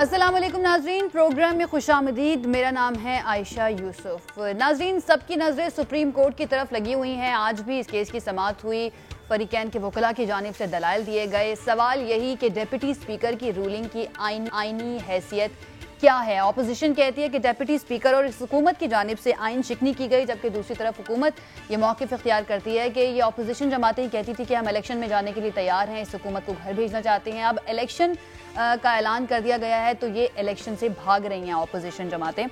अस्सलाम वालेकुम नाजरीन, प्रोग्राम में खुशामदीद। मेरा नाम है आयशा यूसुफ। नाजरीन, सबकी नज़रें सुप्रीम कोर्ट की तरफ लगी हुई हैं। आज भी इस केस की समाअत हुई, फरीकैन के वकला की जानिब से दलाइल दिए गए। सवाल यही कि डिप्टी स्पीकर की रूलिंग की आइनी हैसियत क्या है। अपोजिशन कहती है कि डिप्टी स्पीकर और इस हुकूमत की जानिब से आइन शिकनी की गई, जबकि दूसरी तरफ हुकूमत ये मौक़िफ़ इख्तियार करती है कि ये अपोजिशन जमातें ही कहती थी कि हम इलेक्शन में जाने के लिए तैयार हैं, इस हुकूमत को घर भेजना चाहते हैं। अब इलेक्शन का ऐलान कर दिया गया है तो ये इलेक्शन से भाग रही हैं अपोजिशन जमातें।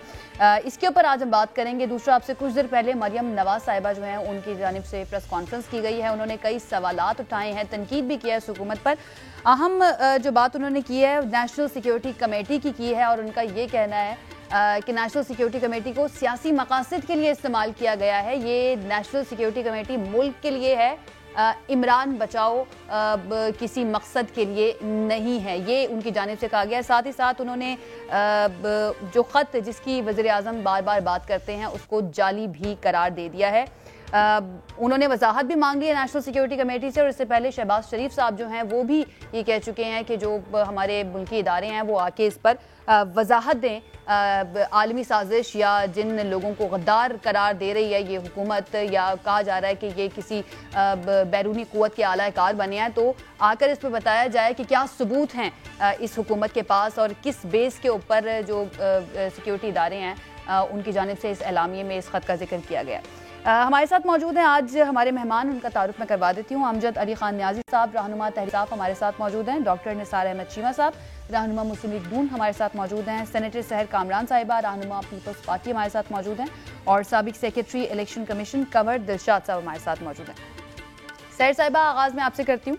इसके ऊपर आज हम बात करेंगे। दूसरा, आपसे कुछ देर पहले मरियम नवाज साहिबा जो हैं उनकी जानिब से प्रेस कॉन्फ्रेंस की गई है। उन्होंने कई सवालात उठाए हैं, तनकीद भी किया है इस हुकूमत पर। अहम जो बात उन्होंने की है नेशनल सिक्योरिटी कमेटी की है और उनका ये कहना है कि नेशनल सिक्योरिटी कमेटी को सियासी मकासद के लिए इस्तेमाल किया गया है। ये नेशनल सिक्योरिटी कमेटी मुल्क के लिए है, इमरान बचाओ किसी मकसद के लिए नहीं है, ये उनकी जानिब से कहा गया है। साथ ही साथ उन्होंने जो ख़त जिसकी वज़ीर आज़म बार बार बात करते हैं उसको जाली भी करार दे दिया है। उन्होंने वजाहत भी मांग ली है नेशनल सिक्योरिटी कमेटी से। और इससे पहले शहबाज शरीफ साहब जो हैं वो भी ये कह चुके हैं कि जो हमारे मुल्की इदारे हैं वो आके इस पर वजाहत दें। आलमी साजिश या जिन लोगों को गद्दार करार दे रही है ये हुकूमत, या कहा जा रहा है कि ये किसी बैरूनी क़ुव्वत के आला-कार बने हैं, तो आकर इस पर बताया जाए कि क्या सबूत हैं इस हुकूमत के पास और किस बेस के ऊपर जो सिक्योरिटी इदारे हैं उनकी जानिब से इस एलामिये में इस ख़त का जिक्र किया गया। हमारे साथ मौजूद हैं आज हमारे मेहमान, उनका तारुफ मैं करवा देती हूँ। अमजद अली खान न्याजी साहब, रहनुमा तहरीक साहब हमारे साथ मौजूद हैं। डॉक्टर निसार अहमद चीमा साहब, रहनुमा मुस्लिम लीग नून हमारे साथ मौजूद हैं। सेनेटर सहर कामरान साहिबा, रहनुमा पीपल्स पार्टी हमारे साथ मौजूद हैं। और साबिक secretary election commission Kanwar Dilshad साहब हमारे साथ मौजूद हैं। सहर साहिबा, आगाज़ में आपसे करती हूँ।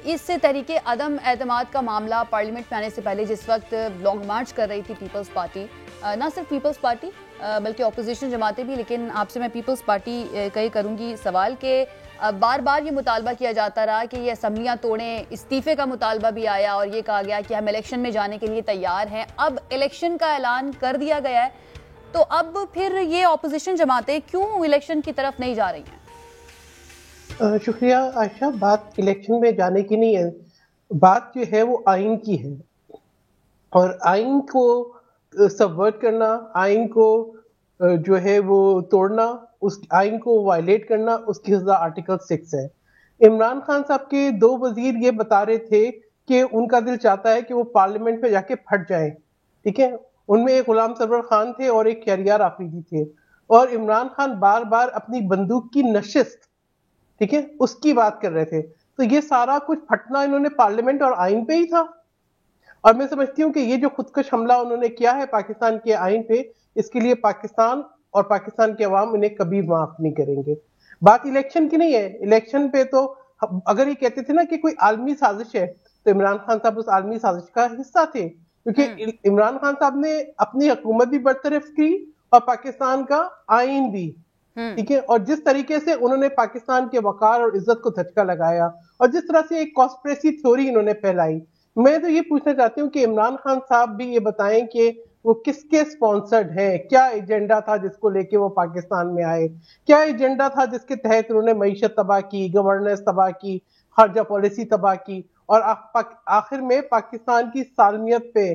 इस तरीके अदम एतमाद का मामला पार्लियामेंट में आने से पहले जिस वक्त लॉन्ग मार्च कर रही थी पीपल्स पार्टी, ना सिर्फ पीपल्स पार्टी बल्कि अपोजिशन जमातें भी, लेकिन आपसे मैं पीपल्स पार्टी का ही करूँगी सवाल कि बार बार ये मुतालबा किया जाता रहा कि ये असम्बलियाँ तोड़ें, इस्तीफ़े का मुतालबा भी आया और ये कहा गया कि हम इलेक्शन में जाने के लिए तैयार हैं। अब इलेक्शन का ऐलान कर दिया गया है, तो अब फिर ये अपोजिशन जमातें क्यों इलेक्शन की तरफ नहीं जा रही हैं? शुक्रिया आयशा। बात इलेक्शन में जाने की नहीं है, बात जो है वो आइन की है। और आइन को सबवर्ट करना, आइन को जो है वो तोड़ना, उस आइन को वायलेट करना, उसकी सजा आर्टिकल 6 है। इमरान खान साहब के 2 वजीर ये बता रहे थे कि उनका दिल चाहता है कि वो पार्लियामेंट में जाके फट जाए, ठीक है। उनमें एक गुलाम सरवर खान थे और एक शहरियार आफरीदी थे। और इमरान खान बार बार अपनी बंदूक की नशिस्त, ठीक है, उसकी बात कर रहे थे। तो ये सारा कुछ फटना इन्होंने पार्लियामेंट और आइन पे ही था। और मैं समझती हूँ कि ये जो खुदकश हमला उन्होंने किया है पाकिस्तान के आइन पे, इसके लिए पाकिस्तान और पाकिस्तान के अवाम इन्हें कभी माफ नहीं करेंगे। बात इलेक्शन की नहीं है। इलेक्शन पे तो अगर ये कहते थे ना कि कोई आलमी साजिश है, तो इमरान खान साहब उस आलमी साजिश का हिस्सा थे, क्योंकि इमरान खान साहब ने अपनी हुकूमत भी बरतरफ की और पाकिस्तान का आइन भी, ठीक है। और जिस तरीके से उन्होंने पाकिस्तान के वकार और इज्जत को धचका लगाया और जिस तरह से एक कॉन्स्पिरेसी थ्योरी इन्होंने फैलाई, मैं तो ये पूछना चाहती हूँ कि इमरान खान साहब भी ये बताएं कि वो किसके स्पॉन्सर्ड हैं, क्या एजेंडा था जिसको लेके वो पाकिस्तान में आए, क्या एजेंडा था जिसके तहत उन्होंने मईशत तबाह की, गवर्नेंस तबाह की, खारजा पॉलिसी तबाह की और आखिर में पाकिस्तान की सालमियत पे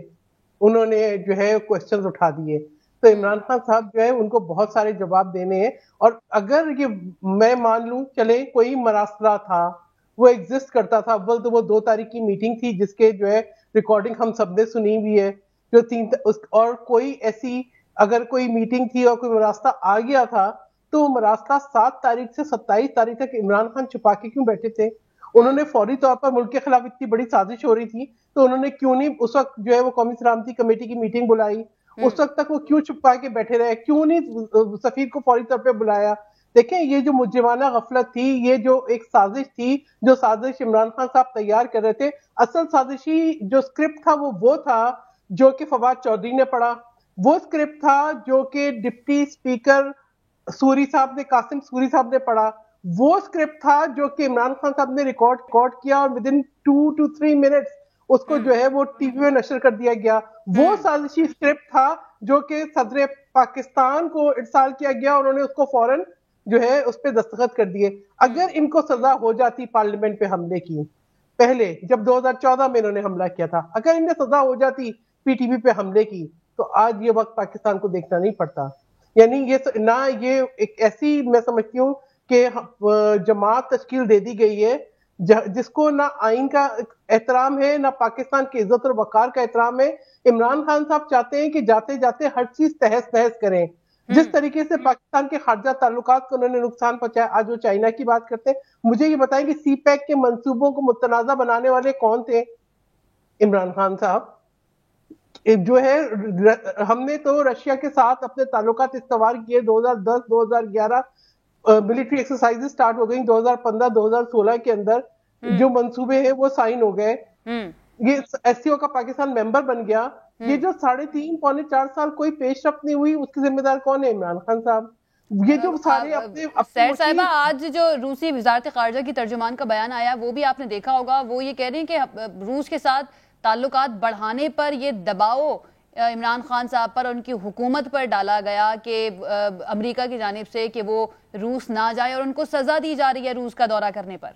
उन्होंने जो है क्वेश्चंस उठा दिए। तो इमरान खान साहब जो है उनको बहुत सारे जवाब देने हैं। और अगर ये मैं मान लूं चले कोई मरासला था, वो एग्जिस्ट करता था, अव्वल तो वो 2 तारीख की मीटिंग थी जिसके जो है रिकॉर्डिंग हम सबने सुनी हुई है, जो 3 और कोई ऐसी अगर कोई मीटिंग थी और कोई मरासला आ गया था, तो मरासला 7 तारीख से 27 तारीख तक इमरान खान छुपा के क्यों बैठे थे? उन्होंने फौरी तौर पर मुल्क के खिलाफ इतनी बड़ी साजिश हो रही थी, तो उन्होंने क्यों नहीं उस वक्त जो है वो कौमी सलामती कमेटी की मीटिंग बुलाई? उस वक्त तक वो क्यों छुपा के बैठे रहे? क्यों नहीं सफीर को फौरी तौर पे बुलाया? देखें, ये जो मुजरिमाना गफलत थी, ये जो एक साजिश थी, जो साजिश इमरान खान साहब तैयार कर रहे थे, असल साजिशी जो स्क्रिप्ट था वो था जो कि फवाद चौधरी ने पढ़ा, वो स्क्रिप्ट था जो कि डिप्टी स्पीकर सूरी साहब ने, कासिम सूरी साहब ने पढ़ा, वो स्क्रिप्ट था जो कि इमरान खान साहब ने रिकॉर्ड किया और विद इन 2 to 3 मिनट्स उसको जो है वो टीवी में नशर कर दिया गया। वो साजिशी स्क्रिप्ट था जो कि सदर पाकिस्तान को इरसाल किया गया, उन्होंने उसको फौरन जो है उस पर दस्तखत कर दिए। अगर इनको सजा हो जाती पार्लियामेंट पे हमले की, पहले जब 2014 में इन्होंने हमला किया था, अगर इन्हें सजा हो जाती पीटीपी पे हमले की तो आज ये वक्त पाकिस्तान को देखना नहीं पड़ता। यानी ये एक ऐसी मैं समझती हूँ कि जमात तश्कील दे दी गई है जिसको ना आइन का एहतराम है, ना पाकिस्तान की इज्जत और वकार का एहतराम है। इमरान खान साहब चाहते हैं कि जाते जाते हर चीज तहस नहस करें। जिस तरीके से पाकिस्तान के खारजा ताल्लुकात को उन्होंने नुकसान पहुंचाया, आज वो चाइना की बात करते हैं। मुझे ये बताएं कि सी पैक के मंसूबों को मुतनाज़ा बनाने वाले कौन थे? इमरान खान साहब। जो है हमने तो रशिया के साथ अपने ताल्लुकात इस्तवार किए 2010 2011, मिलिट्री एक्सरसाइजेस स्टार्ट हो गई 2015 2016 के अंदर, जो मंसूबे हैं वो साइन हो गए। ये एससीओ का पाकिस्तान मेंबर बन गया। ये जो 3.5 पौने 4 साल कोई पेशरफ्त नहीं हुई, उसके जिम्मेदार कौन है? इमरान खान साहब। ये जो सारे सैर साहिबा, आज जो रूसी वजारत खारजा की तर्जुमान का बयान आया वो भी आपने देखा होगा। वो ये कह रहे हैं कि रूस के साथ ताल्लुकात बढ़ाने पर ये दबाव इमरान खान साहब पर और उनकी हुकूमत पर डाला गया कि अमेरिका की जानिब से कि वो रूस ना जाए और उनको सजा दी जा रही है रूस का दौरा करने पर।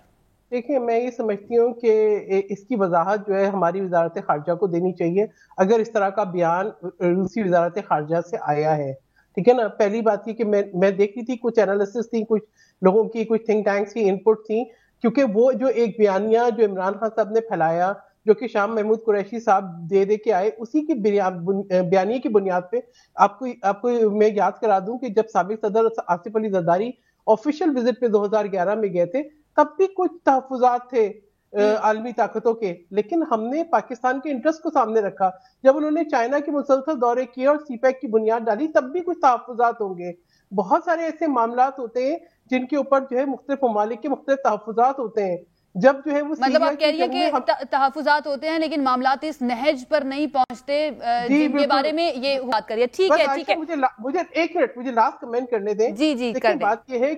देखिए, मैं ये समझती हूँ कि इसकी वजाहत जो है हमारी वजारत खारजा को देनी चाहिए, अगर इस तरह का बयान रूसी वजारत खारजा से आया है। ठीक है ना। पहली बात ये कि मैं देख रही थी, कुछ एनालिसिस थी, कुछ लोगों की, कुछ थिंक टैंक्स की इनपुट थी, क्योंकि वो जो एक बयानिया जो इमरान खान साहब ने फैलाया, जो कि शाम महमूद कुरैशी साहब दे के आए, उसी की बयानी की बुनियाद पे आपको मैं याद करा दूं कि जब साबिक सदर आसिफ अली जरदारी ऑफिशियल विजिट पे 2011 में गए थे, तब भी कुछ तहफुजात थे आलमी ताकतों के, लेकिन हमने पाकिस्तान के इंटरेस्ट को सामने रखा। जब उन्होंने चाइना के मुसलसल दौरे किए और सीपैक की बुनियाद डाली, तब भी कुछ तहफुजात होंगे। बहुत सारे ऐसे मामलात होते हैं जिनके ऊपर जो है मुख्तलिफ ममालिक के मुख्तलिफ तहफुजात होते हैं। जब जो है वो मतलब आप कह रही है कि तहफुजात होते हैं लेकिन मामलात इस नहज पर नहीं पहुंचते, जिनके बारे में ये बात करिए। ठीक है, ठीक है। मुझे एक मिनट, मुझे लास्ट कमेंट करने दें। जी कर दें। बात ये है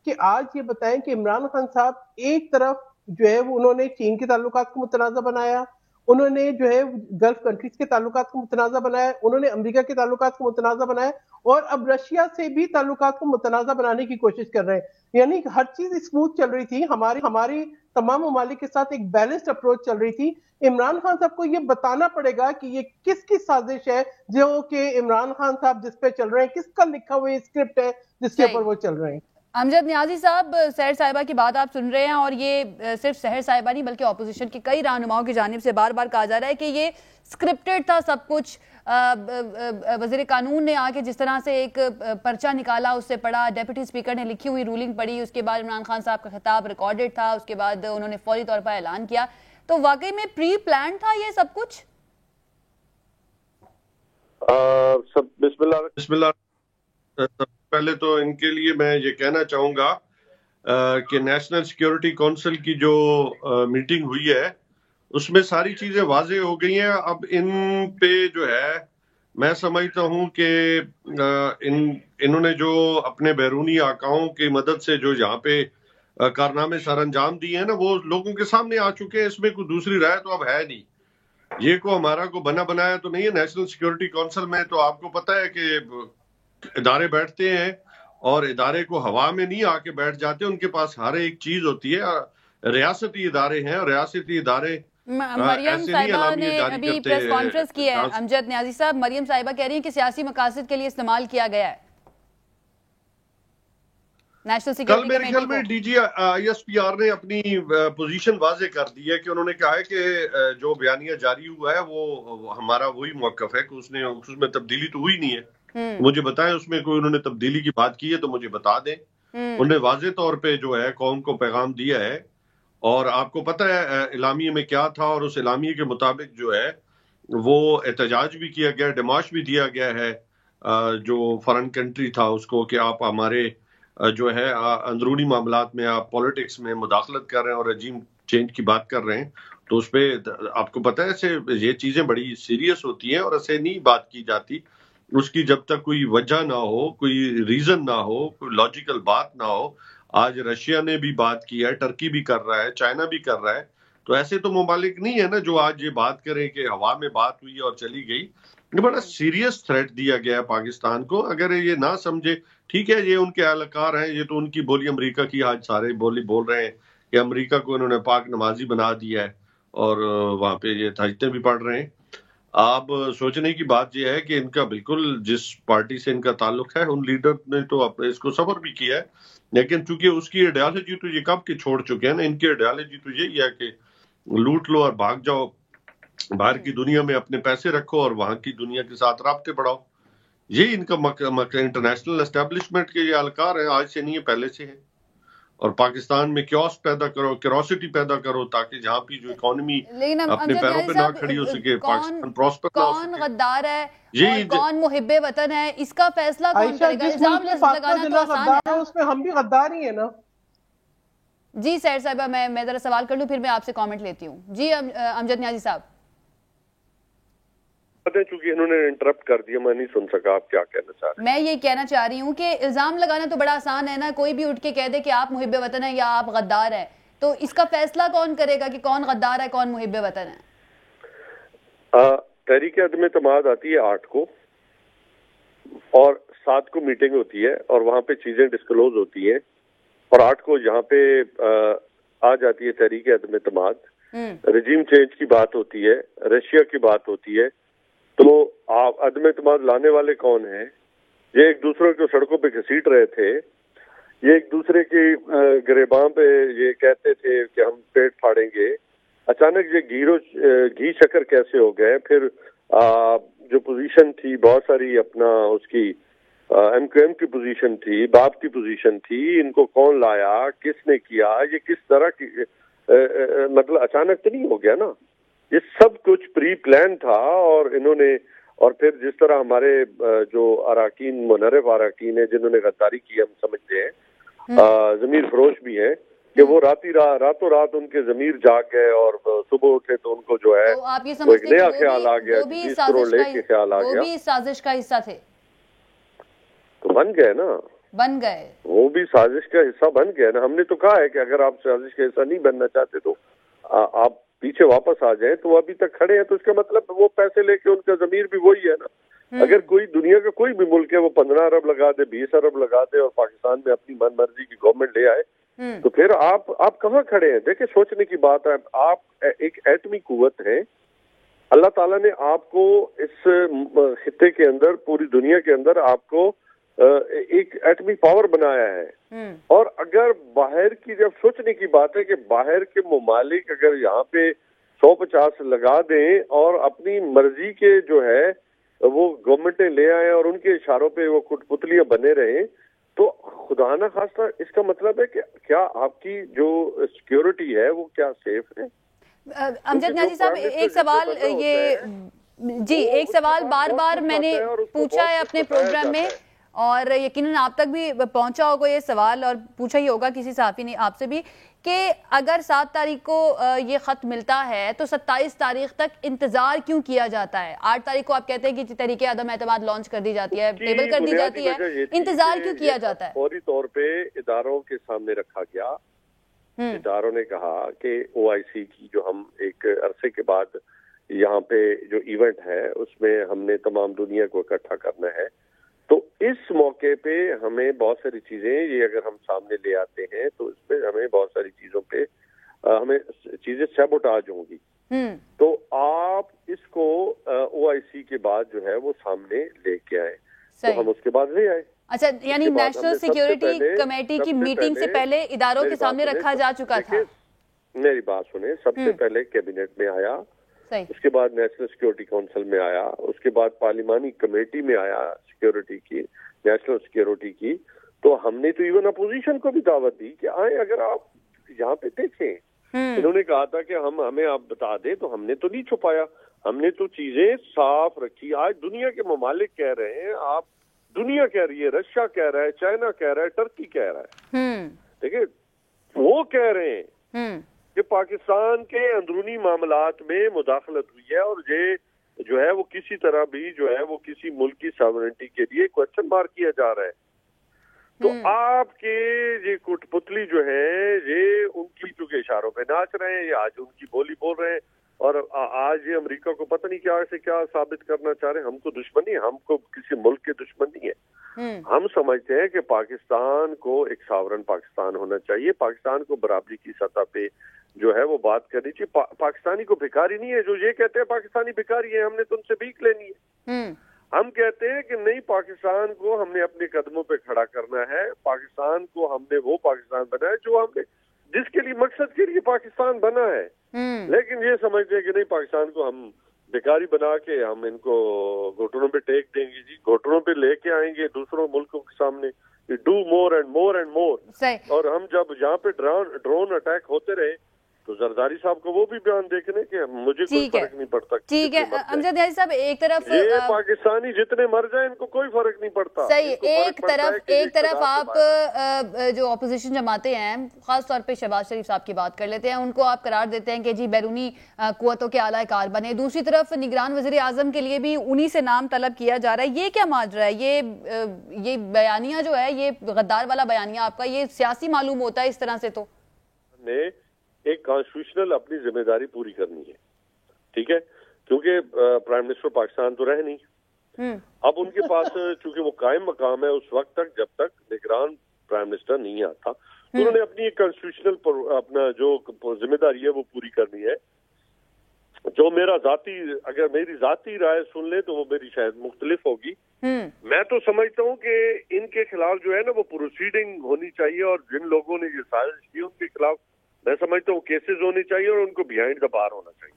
कि आज ये बताएं कि इमरान खान साहब एक तरफ जो है वो उन्होंने चीन के ताल्लुकात को मुतनाज़ा बनाया, उन्होंने जो है गल्फ कंट्रीज के ताल्लुकात को मुतनाज़ा बनाया, उन्होंने अमेरिका के ताल्लुकात को मुतनाज़ा बनाया, और अब रशिया से भी ताल्लुकात को मुतनाज़ा बनाने की कोशिश कर रहे हैं। यानी हर चीज स्मूथ चल रही थी, हमारी तमाम ममालिक के साथ एक बैलेंस्ड अप्रोच चल रही थी। इमरान खान साहब को ये बताना पड़ेगा कि ये किसकी साजिश है जो कि इमरान खान साहब जिस पे चल रहे हैं, किसका लिखा हुआ स्क्रिप्ट है जिसके ऊपर वो चल रहे हैं। अमजद नियाजी साहब, सहर साहिबा की बात आप सुन रहे हैं, और ये सिर्फ सहर साहिबा नहीं बल्कि ऑपोजिशन के कई रहनुमाओं की जानिब से बार बार कहा जा रहा है कि ये स्क्रिप्टेड था सब कुछ। वज़ीर कानून ने आके जिस तरह से एक पर्चा निकाला, उससे पढ़ा, डेप्यूटी स्पीकर ने लिखी हुई रूलिंग पढ़ी, उसके बाद इमरान खान साहब का खिताब रिकॉर्डेड था, उसके बाद उन्होंने फौरी तौर पर ऐलान किया। तो वाकई में प्री प्लान था ये सब कुछ? बिस्मिल्लाह। पहले तो इनके लिए मैं ये कहना चाहूंगा कि नेशनल सिक्योरिटी काउंसिल की जो मीटिंग हुई है उसमें सारी चीजें वाजे हो गई हैं। अब इन पे जो है मैं समझता हूं कि इन्होंने जो अपने बैरूनी आकाओं की मदद से जो यहाँ पे कारनामे सरअंजाम दिए हैं ना, वो लोगों के सामने आ चुके हैं। इसमें कोई दूसरी राय तो अब है नहीं। ये को हमारा को बना बनाया तो नहीं है। नेशनल सिक्योरिटी काउंसिल में तो आपको पता है कि इदारे बैठते हैं और इदारे को हवा में नहीं आके बैठ जाते, उनके पास हर एक चीज होती है। रियासती इदारे हैं, रियासती इदारे मरियम साहिबा ने अभी प्रेस कॉन्फ्रेंस की है। अमजद नियाजी साहब, मरियम साहिबा कह रही हैं कि सियासी मकासद के लिए इस्तेमाल किया गया है नेशनल सिक्योरिटी कमेटी को। कल मेरे ख्याल में डीजी ISPR ने अपनी पोजीशन वाजे कर दी है कि उन्होंने कहा है कि जो बयानिया जारी हुआ है वो हमारा वही मौकफ है कि उसमें तब्दीली तो हुई नहीं है। मुझे बताएं उसमें कोई उन्होंने तब्दीली की बात की है तो मुझे बता दें। उन्होंने वाजे तौर पे जो है कौम को पैगाम दिया है, और आपको पता है इलामिये में क्या था, और उस इलामिये के मुताबिक जो है वो एहतजाज भी किया गया, डिमाश भी दिया गया है जो फॉरेन कंट्री था उसको, कि आप हमारे जो है अंदरूनी मामलात में आप पॉलिटिक्स में मुदाखलत कर रहे हैं और रजीम चेंज की बात कर रहे हैं। तो उस पर आपको पता है ऐसे ये चीजें बड़ी सीरियस होती हैं और ऐसे नहीं बात की जाती। उसकी जब तक कोई वजह ना हो, कोई रीजन ना हो, कोई लॉजिकल बात ना हो। आज रशिया ने भी बात की है, टर्की भी कर रहा है, चाइना भी कर रहा है। तो ऐसे तो ममालिक नहीं है ना जो आज ये बात करें कि हवा में बात हुई और चली गई। ये बड़ा सीरियस थ्रेट दिया गया है पाकिस्तान को। अगर ये ना समझे, ठीक है ये उनके एहलकार हैं, ये तो उनकी बोली, अमेरिका की आज सारे बोली बोल रहे हैं कि अमेरिका को इन्होंने पाक नमाजी बना दिया है और वहां पे ये ताजते भी पढ़ रहे हैं। आप सोचने की बात यह है कि इनका बिल्कुल जिस पार्टी से इनका ताल्लुक है उन लीडर ने तो अपने इसको सफर भी किया है, लेकिन चूंकि उसकी आइडियोलॉजी तो ये कब के छोड़ चुके हैं ना, इनकी आइडियोलॉजी तो यही है कि लूट लो और भाग जाओ, बाहर की दुनिया में अपने पैसे रखो और वहां की दुनिया के साथ राब्ते बढ़ाओ। ये इनका इंटरनेशनल एस्टेब्लिशमेंट के ये अलकार है, आज से नहीं है, पहले से है। और पाकिस्तान में क्योस पैदा करो, क्यूरोसिटी पैदा करो, ताकि जहाँ भी जो इकोनॉमी अपने पैरों पे ना खड़ी हो सके, पाकिस्तान प्रॉस्पर ना हो सके। कौन गद्दार है और कौन मुहिब्बे वतन है, इसका फैसला कौन करेगा? इल्जाम लगाना तो आसान है ना, उसमें हम भी गद्दार ही है ना। जी सैर साहिबा, मैं जरा सवाल कर लूं, फिर मैं आपसे कमेंट लेती हूँ। जी अमजद न्याजी साहब। चूंकि इन्होंने इंटरप्ट कर दिया, मैं नहीं सुन सका आप क्या कहना चाह रहे हैं। मैं ये कहना चाह रही हूँ कि इल्जाम लगाना तो बड़ा आसान है ना, कोई भी उठ के कह दे कि आप मुहिब्बे वतन है या आप गद्दार है, तो इसका फैसला कौन करेगा कि कौन गद्दार है कौन मुहिब्बे वतन है? तहरीक अदम एतमाद आती है 8 को और 7 को मीटिंग होती है और वहां पे चीजें डिस्क्लोज होती है और 8 को यहाँ पे आ जाती है तहरीक अदम एतमाद। रिजीम चेंज की बात होती है, रशिया की बात होती है। तो आप अदम एतमाद लाने वाले कौन हैं? ये एक दूसरे को सड़कों पे घसीट रहे थे, ये एक दूसरे की गिरेबां पे ये कहते थे कि हम पेट फाड़ेंगे। अचानक ये घी शक्कर कैसे हो गए? फिर जो पोजीशन थी बहुत सारी अपना उसकी MQM की पोजीशन थी, बाप की पोजीशन थी, इनको कौन लाया, किसने किया, ये किस तरह की मतलब अचानक तो नहीं हो गया ना, ये सब कुछ प्री प्लान था। और इन्होंने और फिर जिस तरह हमारे जो अराकीन मुनर्रिफ अराकीन है जिन्होंने गद्दारी की, हम समझते हैं जमीर फरोश भी हैं कि वो रातों रात उनके जमीर जाग गए और सुबह उठे तो उनको जो है तो एक नया ख्याल आ गया, 20 करोड़ लेके ख्याल आ गया। वो भी साजिश का हिस्सा थे, तो बन गए ना, बन गए, वो भी साजिश का हिस्सा बन गए ना। हमने तो कहा है कि अगर आप साजिश का हिस्सा नहीं बनना चाहते तो आप पीछे वापस आ जाए। तो वो अभी तक खड़े हैं, तो इसका मतलब वो पैसे लेके उनका जमीर भी वही है ना। अगर कोई दुनिया का कोई भी मुल्क है वो 15 अरब लगा दे, 20 अरब लगा दे और पाकिस्तान में अपनी मन मर्जी की गवर्नमेंट ले आए, तो फिर आप कहाँ खड़े हैं? देखिए सोचने की बात है, आप एक एटमी कुव्वत है, अल्लाह ताला ने आपको इस खित्ते के अंदर, पूरी दुनिया के अंदर आपको एक एटमी पावर बनाया है। और अगर बाहर की, जब सोचने की बात है कि बाहर के मुमालिक अगर यहाँ पे 150 लगा दें और अपनी मर्जी के जो है वो गवर्नमेंटें ले आए और उनके इशारों पे वो कुटपुतलियां बने रहे, तो खुदा ना खास्ता इसका मतलब है कि क्या आपकी जो सिक्योरिटी है वो क्या सेफ है? अमजद न्याजी साहब, एक सवाल ये जी, एक सवाल बार बार मैंने पूछा है अपने प्रोग्राम में और यकीनन आप तक भी पहुंचा होगा ये सवाल और पूछा ही होगा किसी सहाफी ने आपसे भी, कि अगर 7 तारीख को ये खत मिलता है तो 27 तारीख तक इंतजार क्यों किया जाता है? 8 तारीख को आप कहते हैं कि तहरीक अदम एतमाद लॉन्च कर दी जाती है, टेबल कर दी जाती है, इंतजार क्यों किया जाता है? फौरी तौर पे इदारों के सामने रखा गया। इदारों ने कहा कि OIC की जो हम एक अरसे के बाद यहाँ पे जो इवेंट है उसमें हमने तमाम दुनिया को इकट्ठा करना है, तो इस मौके पे हमें बहुत सारी चीजें ये अगर हम सामने ले आते हैं तो इसमें हमें बहुत सारी चीजों पे हमें चीजें सैबोटाज होंगी। तो आप इसको OIC के बाद जो है वो सामने लेके आए, तो हम उसके बाद ले आए। अच्छा, यानी नेशनल सिक्योरिटी कमेटी की मीटिंग से पहले इदारों के सामने रखा जा चुका था। मेरी बात सुने, सबसे पहले कैबिनेट में आया, उसके बाद नेशनल सिक्योरिटी काउंसिल में आया, उसके बाद पार्लिमानी कमेटी में आया सिक्योरिटी की, नेशनल सिक्योरिटी की। तो हमने तो इवन अपोजिशन को भी दावत दी कि आए, अगर आप यहाँ पे देखें। इन्होंने कहा था कि हमें आप बता दें, तो हमने तो नहीं छुपाया, हमने तो चीजें साफ रखी। आज दुनिया के ममालिक कह रहे हैं, आप दुनिया कह रही है, रशिया कह रहा है, चाइना कह रहा है, टर्की कह रहा है, देखिए वो कह रहे हैं कि पाकिस्तान के अंदरूनी मामलात में मुदाखलत हुई है और ये जो है वो किसी तरह भी जो है वो किसी मुल्क की सॉवरेनिटी के लिए क्वेश्चन मार्क किया जा रहा है। तो आपके ये कुटपुतली जो है ये उनकी चूंकि इशारों पे नाच रहे हैं, ये आज उनकी बोली बोल रहे हैं। और आज ये अमेरिका को पता नहीं क्या से क्या साबित करना चाह रहे हैं। हमको दुश्मनी है, हमको किसी मुल्क की दुश्मनी है। हम समझते हैं कि पाकिस्तान को एक सावरन पाकिस्तान होना चाहिए, पाकिस्तान को बराबरी की सतह पे जो है वो बात करनी चाहिए। पाकिस्तानी को भिखारी नहीं है जो ये कहते हैं पाकिस्तानी भिखारी है, हमने तुमसे भीख लेनी है। हम कहते हैं कि नहीं, पाकिस्तान को हमने अपने कदमों पे खड़ा करना है, पाकिस्तान को हमने वो पाकिस्तान बनाया जो हमने जिसके लिए मकसद के लिए पाकिस्तान बना है। लेकिन ये समझते हैं कि नहीं, पाकिस्तान को हम भिखारी बना के हम इनको घुटनों पे टेक देंगे जी, घुटनों पे लेके आएंगे दूसरों मुल्कों के सामने, do more and more and more. और हम जब यहाँ पे ड्रोन अटैक होते रहे तो जरदारी साहब को वो भी बयान देखने के मुझे कोई फर्क नहीं पड़ता। ठीक है अमजद यारी साहब, एक तरफ ये पाकिस्तानी जितने मर जाए इनको कोई फर्क नहीं पड़ता। सही, एक तरफ आप जो ऑपोजिशन जमाते हैं, खास तौर पे शहबाज शरीफ साहब की बात कर लेते हैं, उनको आप करार देते हैं कि जी बैरूनी कुव्वतों के आला कार बने। दूसरी तरफ निगरान वजीर आजम के लिए भी उन्हीं से नाम तलब किया जा रहा है। ये क्या माजरा है? ये बयानिया जो है, ये गद्दार वाला बयानिया आपका, ये सियासी मालूम होता है इस तरह से? तो एक कॉन्स्टिट्यूशनल अपनी जिम्मेदारी पूरी करनी है, ठीक है, क्योंकि प्राइम मिनिस्टर पाकिस्तान तो रहे नहीं। अब उनके पास चूंकि वो कायम मकाम है उस वक्त तक जब तक निगरान प्राइम मिनिस्टर नहीं आता, तो उन्होंने अपनी एक कॉन्स्टिट्यूशनल अपना जो जिम्मेदारी है वो पूरी करनी है। जो अगर मेरी जाती राय सुन ले तो वो मेरी शायद मुख्तलिफ होगी। मैं तो समझता हूँ कि इनके खिलाफ जो है ना वो प्रोसीडिंग होनी चाहिए, और जिन लोगों ने ये साजिश की उनके खिलाफ मैं समझता हूँ केसेस होने चाहिए और उनको बिहाइंड द बार होना चाहिए।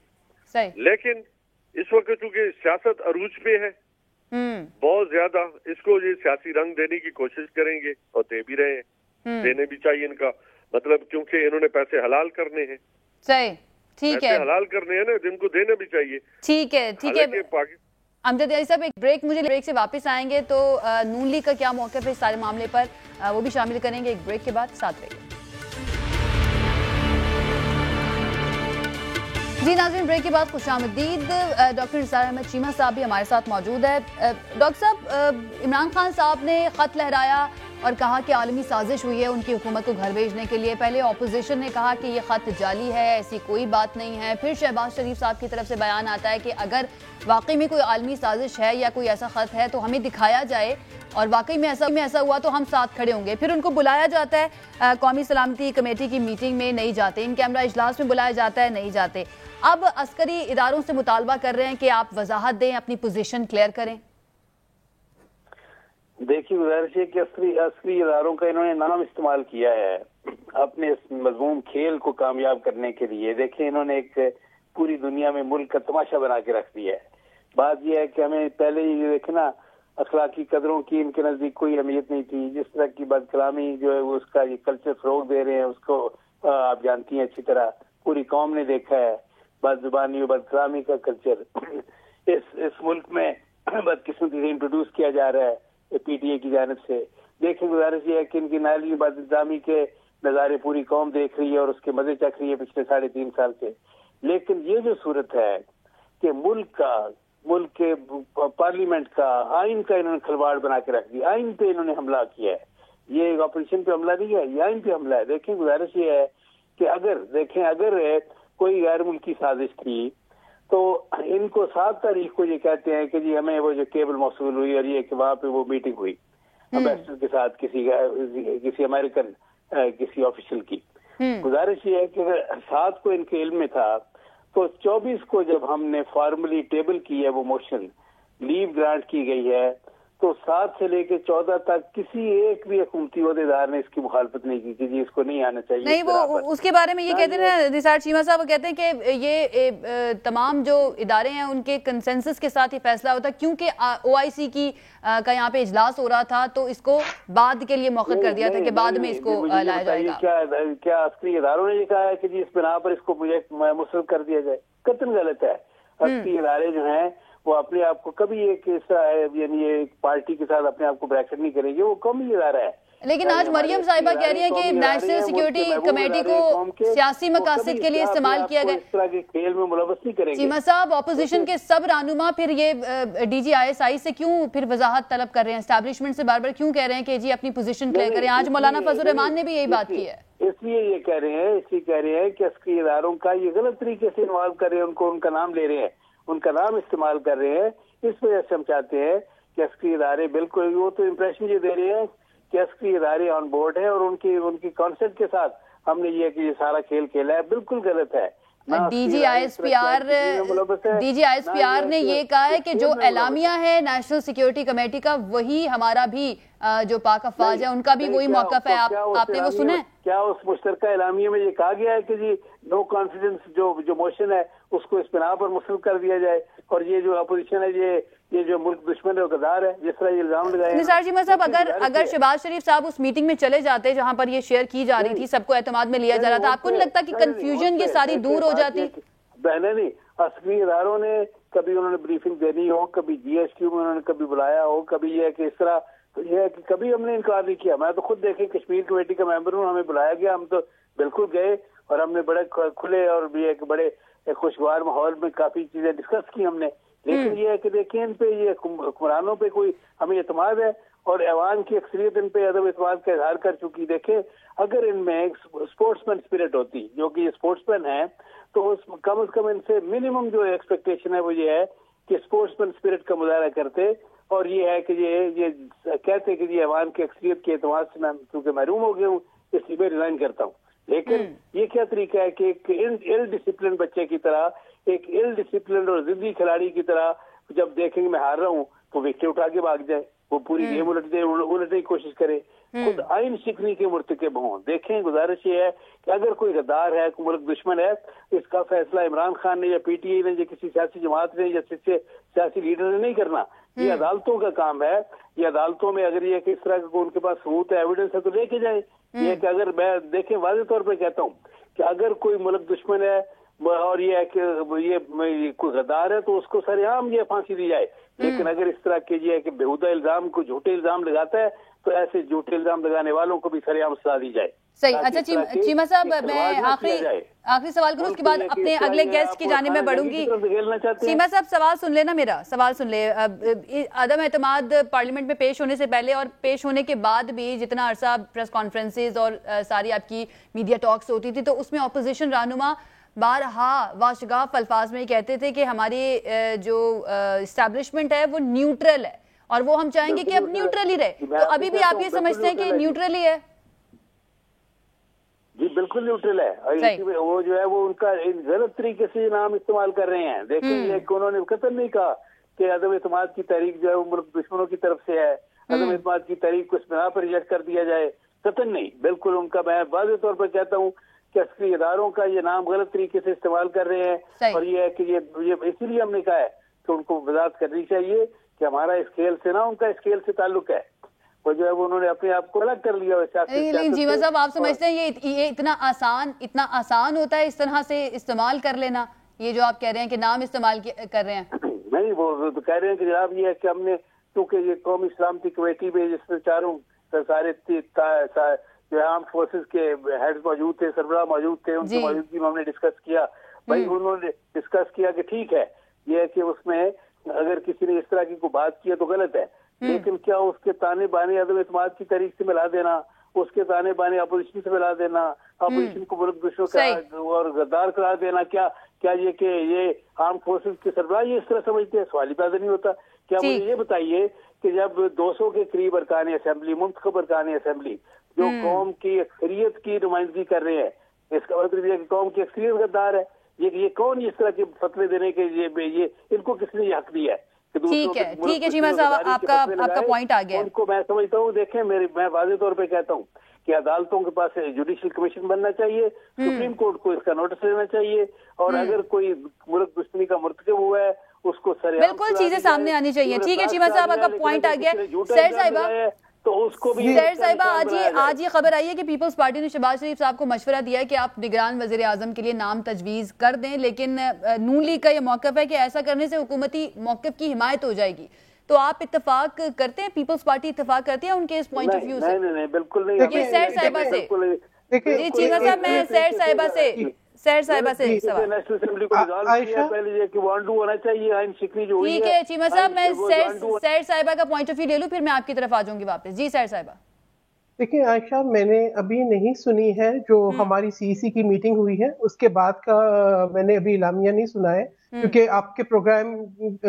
सही। लेकिन इस वक्त चूंकि सियासत अरूज पे है बहुत ज्यादा, इसको ये सियासी रंग देने की कोशिश करेंगे और दे भी रहे हैं, देने भी चाहिए इनका मतलब, क्योंकि इन्होंने पैसे हलाल करने हैं। सही, ठीक है, हलाल करने हैं ना, जिनको देने भी चाहिए। ठीक है, ठीक है अमजद यारी साहब, एक ब्रेक से वापस आएंगे तो नून लीग का क्या मौक़िफ़ है इस सारे मामले पर, वो भी शामिल करेंगे एक ब्रेक के बाद। साथ रहिए जी नाज़रीन। ब्रेक के बाद खुशामदीद। डॉक्टर निसार अहमद चीमा साहब भी हमारे साथ मौजूद है। डॉक्टर साहब, इमरान खान साहब ने ख़त लहराया और कहा कि आलमी साजिश हुई है उनकी हुकूमत को घर भेजने के लिए। पहले अपोजिशन ने कहा कि ये ख़त जाली है, ऐसी कोई बात नहीं है। फिर शहबाज शरीफ साहब की तरफ से बयान आता है कि अगर वाकई में कोई आलमी साजिश है या कोई ऐसा ख़त है तो हमें दिखाया जाए, और वाकई में ऐसा हुआ तो हम साथ खड़े होंगे। फिर उनको बुलाया जाता है कौमी सलामती कमेटी की मीटिंग में, नहीं जाते। इन कैमरा इजलास में बुलाया जाता है, नहीं जाते। अब अस्करी इदारों से मुतालबा कर रहे हैं कि आप वजाहत दें, अपनी पोजीशन क्लियर करें। देखिए, गुजारिश है कि अस्करी इदारों का इन्होंने नाम इस्तेमाल किया है अपने इस मजमूम खेल को कामयाब करने के लिए। देखिए, इन्होंने एक पूरी दुनिया में मुल्क का तमाशा बना के रख दिया है। बात यह है कि हमें पहले ही देखना, अखलाकी कदरों की इनके नजदीक कोई अहमियत नहीं थी। जिस तरह की बदकलामी जो है वो उसका ये कल्चर फरोग दे रहे हैं, उसको आप जानती हैं अच्छी तरह, पूरी कौम ने देखा है बदजुबानी और बदकलामी का कल्चर इस मुल्क में बदकिस्मती से इंट्रोड्यूस किया जा रहा है पीटीए की जानिब से। देखिए, गुजारिश ये है कि इनकी नाली बदइल्जामी के नज़ारे पूरी कौम देख रही है और उसके मजे चख रही है पिछले 3.5 साल से। लेकिन ये जो सूरत है कि मुल्क के पार्लियामेंट का, आइन का इन्होंने खिलवाड़ बना के रख दिया। आइन पे इन्होंने हमला किया है, ये ऑपरेशन पे हमला नहीं है, ये आइन पे हमला है। देखें, गुजारिश ये है कि अगर कोई गैर मुल्की साजिश थी तो इनको 7 तारीख को ये कहते हैं कि जी हमें वो जो केबल मौसूल हुई और ये कि वहाँ पे वो मीटिंग हुई अम्बेसडर के साथ किसी अमेरिकन किसी ऑफिशियल की। गुजारिश ये है कि अगर 7 को इनके इल्म में था तो 24 को जब हमने फॉर्मली टेबल की है वो मोशन, लीव ग्रांट की गई है, तो 7 से लेकर 14 तक किसी एक भी हुकूमती ओहदेदार ने इसकी मुखालफत नहीं की कि जी इसको नहीं आना चाहिए। नहीं, वो उसके बारे में ये कहते हैं निसार चीमा साहब, कहते हैं कि ये तमाम जो इदारे हैं उनके कंसेंसस के साथ ही फैसला होता है, क्योंकि OIC का यहाँ पे इजलास हो रहा था तो इसको बाद के लिए मौका कर दिया था कि बाद में इसको लाया जाएगा। क्या अस्करी इदारों ने ये कहा है कि जी इस बिना पर इसको मुझे मुसल्लम कर दिया जाए? कतई गलत है। अस्करी इदारे जो हैं वो अपने आप को कभी एक यानी एक पार्टी के साथ अपने आप को ब्रैकेट नहीं करेंगे, वो कौमी इदारा है। लेकिन आज मरियम साहिबा कह रही है कि नेशनल सिक्योरिटी कमेटी को सियासी मकासद के लिए इस्तेमाल किया गया। इस तरह के खेल में मुलव्वस नहीं करेंगे। चीमा साहब, ऑपोजिशन के सब रहनुमा फिर ये DG ISI से क्यों फिर वजाहत तलब कर रहे हैं? एस्टैब्लिशमेंट से बार बार क्यों कह रहे हैं कि जी अपनी पोजीशन क्लियर करें? आज मौलाना फजल रहमान ने भी यही बात की है। इसलिए ये कह रहे हैं, इसलिए कह रहे हैं कि अस्करी इदारों का ये गलत तरीके से इन्वॉल्व कर रहे हैं, उनको उनका नाम ले रहे हैं, उनका नाम इस्तेमाल कर रहे हैं। इस वजह से हम चाहते हैं कि अस्करी इदारे बिल्कुल, वो तो इम्प्रेशन ये दे रहे हैं कि अस्करी इदारे ऑन बोर्ड है और उनकी कॉन्सेप्ट के साथ हमने ये सारा खेल खेला है, बिल्कुल गलत है। डीजीआईएसपीआर ने ये कहा है कि जो एलामिया है नेशनल सिक्योरिटी कमेटी का, वही हमारा भी जो पाक अफवाज है उनका भी वही मौकफ है। आपने वो सुना है क्या? उस मुश्तरका एलामिया में ये कहा गया है कि जी नो कॉन्फिडेंस जो मोशन है उसको इस बिना पर मुस्तरद कर दिया जाए, और ये जो अपोजिशन है ये जो मुल्क दुश्मन है वो गद्दार है, जिस तरह ये इल्जाम लगाए। निसार चीमा साहब, अगर शहबाज शरीफ साहब उस मीटिंग में चले जाते जहां पर ये शेयर की जा रही थी, सबको एतमाद में लिया जा रहा था, आपको नहीं लगता कि कंफ्यूजन ये सारी दूर हो जाती? बहने नहीं, अस्करी इदारों ने कभी उन्होंने ब्रीफिंग देनी हो, कभी जीएसक्यू में उन्होंने कभी बुलाया हो, कभी ये है कि इस तरह, तो ये है कि कभी हमने इनकार नहीं किया। मैं तो खुद देखे कश्मीर कमेटी का मेंबर हूँ, हमें बुलाया गया, हम तो बिल्कुल गए और हमने बड़े खुले और भी एक बड़े खुशगवार माहौल में काफी चीजें डिस्कस की हमने। लेकिन ये है कि देखिए इन पे ये हुक्मरानों पे कोई हमें एतमाद है और ऐवान की अक्सरियत इन पे अदब एतमाद का इजहार कर चुकी। देखे अगर इनमें स्पोर्ट्समैन स्पिरिट होती, जो कि ये स्पोर्ट्समैन है, तो उस कम से कम इनसे मिनिमम जो एक्सपेक्टेशन है वो ये है कि स्पोर्ट्समैन स्पिरिट का मुजाहरा करते, और ये है कि ये कहते कि ये ऐवान की अक्सरियत के एतमाद से मैं क्योंकि महरूम हो गया हूँ इसलिए मैं रिजाइन करता हूँ। लेकिन ये क्या तरीका है कि एक इल डिसिप्लिन बच्चे की तरह, एक इल डिसिप्लिन और जिद्दी खिलाड़ी की तरह जब देखेंगे मैं हार रहा हूँ तो विकेट उठा के भाग जाए, वो पूरी गेम उलटने की कोशिश करे, खुद आइन शिकनी के मुर्तकिब हों। देखें, गुजारिश ये है कि अगर कोई गद्दार है, कोई मुल्क दुश्मन है, इसका फैसला इमरान खान ने या पीटीआई ने या किसी सियासी जमात ने या सियासी लीडर ने नहीं करना, ये अदालतों का काम है। ये अदालतों में अगर ये किस तरह का उनके पास सबूत है, एविडेंस है, तो लेके जाए। ये कि अगर मैं देखें वाज़ेह तौर पर कहता हूँ कि अगर कोई मुल्क दुश्मन है और ये है कि ये कोई गद्दार है तो उसको सरेआम ये फांसी दी जाए। लेकिन अगर इस तरह के ये है कि बेहुदा इल्जाम को झूठे इल्जाम लगाता है तो ऐसे झूठे इल्जाम लगाने वालों को भी सरेआम सजा दी जाए। सही। अच्छा चीमा साहब, मैं आखिरी सवाल करूं, उसके बाद अपने अगले गेस्ट की जानिब में बढ़ूंगी। चीमा साहब सवाल सुन ले ना, मेरा सवाल सुन ले। अदम एतमाद पार्लियामेंट में पेश होने से पहले और पेश होने के बाद भी जितना अरसा प्रेस कॉन्फ्रेंसेज और सारी आपकी मीडिया टॉक्स होती थी, तो उसमें अपोजिशन रहनुमा बारहा वाशगाफ अल्फाज में कहते थे कि हमारी जो इस्टेब्लिशमेंट है वो न्यूट्रल है और वो हम चाहेंगे कि अब न्यूट्रल ही रहे। तो अभी भी आप ये समझते हैं कि न्यूट्रल ही है? जी बिल्कुल न्यूट्रल है, और वो जो है वो उनका गलत तरीके से नाम इस्तेमाल कर रहे हैं। देखिए उन्होंने कतई नहीं कहा कि अदम एतमाद की तहरीक जो है वो मुल्क दुश्मनों की तरफ से है, अदम एतमाद की तहरीक को इस बिना पर रिजेक्ट कर दिया जाए, कतई नहीं। बिल्कुल उनका, मैं वाज़ेह तौर पर कहता हूँ कि अस्करी इदारों का ये नाम गलत तरीके से इस्तेमाल कर रहे हैं, और ये है कि ये इसीलिए हमने कहा है कि उनको वजाहत करनी चाहिए कि हमारा इस खेल से ना उनका इस खेल से ताल्लुक है, वो जो है वो उन्होंने अपने आप को अलग कर लिया। लेकिन जीवा साहब, आप समझते हैं ये इतना आसान होता है इस तरह से इस्तेमाल कर लेना, ये जो आप कह रहे हैं कि नाम इस्तेमाल कर रहे हैं? नहीं, वो तो कह रहे हैं कि जनाब ये है कि हमने, क्योंकि ये कौमी सलामती कमेटी में जिसमें चारों सारे जो आर्म फोर्सेस के हेड मौजूद थे, सरबराह मौजूद थे, उनकी मौजूदगी में हमने डिस्कस किया। भाई उन्होंने डिस्कस किया कि ठीक है, ये है कि उसमें अगर किसी ने इस तरह की कोई बात की है तो गलत है, लेकिन क्या उसके ताने बाने अदम एतमाद की तरीक से मिला देना, उसके ताने बाने अपोजिशन से मिला देना, अपोजिशन को मुल्क दुश्मन और गद्दार करार देना, क्या ये कि ये आर्म फोर्सेस के सरबराह ये इस तरह समझते हैं? सवाल ही पैदा नहीं होता। क्या मुझे ये बताइए कि जब 200 के करीब अरकान असेंबली, मुंतखब अरकान असेंबली जो कौम की अक्सरियत की नुमाइंदगी कर रहे हैं, इसका मतलब ये कि कौम की अक्सरियत गद्दार है, ये कौन इस तरह के फतवे देने के ये इनको किसने हक दिया है? ठीक है चीमा साहब, आपका पॉइंट आ गया। उनको मैं समझता हूँ, देखें मैं वाज़ेह तौर पे कहता हूँ कि अदालतों के पास जुडिशल कमीशन बनना चाहिए, सुप्रीम कोर्ट को इसका नोटिस लेना चाहिए, और अगर कोई मुल्क दुश्मनी का मुर्तकिब हुआ है उसको बिल्कुल चीजें सामने आनी चाहिए। ठीक है चीमा साहब, आपका पॉइंट आ गया। सैर साहिबा, तो उसको भी सैर साहिबा, आज ये खबर आई है कि पीपल्स पार्टी ने शहबाज शरीफ साहब को मशवरा दिया है कि आप निगरान वजीर आजम के लिए नाम तजवीज कर दें, लेकिन नून लीग का ये मौकफ है कि ऐसा करने से हुकूमती मौकफ की हिमायत हो जाएगी। तो आप इत्तेफाक करते हैं, पीपल्स पार्टी इत्तेफाक करती है उनके इस पॉइंट ऑफ व्यू से? नहीं, बिल्कुल नहीं। सैर साहिबा से जी, चीमा साहब, मैं सैर साहिबा से सवाल। ठीक है चीमा साहब, मैं सैर साहिबा का पॉइंट ऑफ व्यू ले लूं, फिर मैं आपकी तरफ आ जाऊंगी वापस। जी सैर साहिबा। देखिए आयशा, मैंने अभी नहीं सुनी है जो हमारी सीईसी की मीटिंग हुई है उसके बाद का। मैंने अभी इलामिया नहीं सुना है क्योंकि आपके प्रोग्राम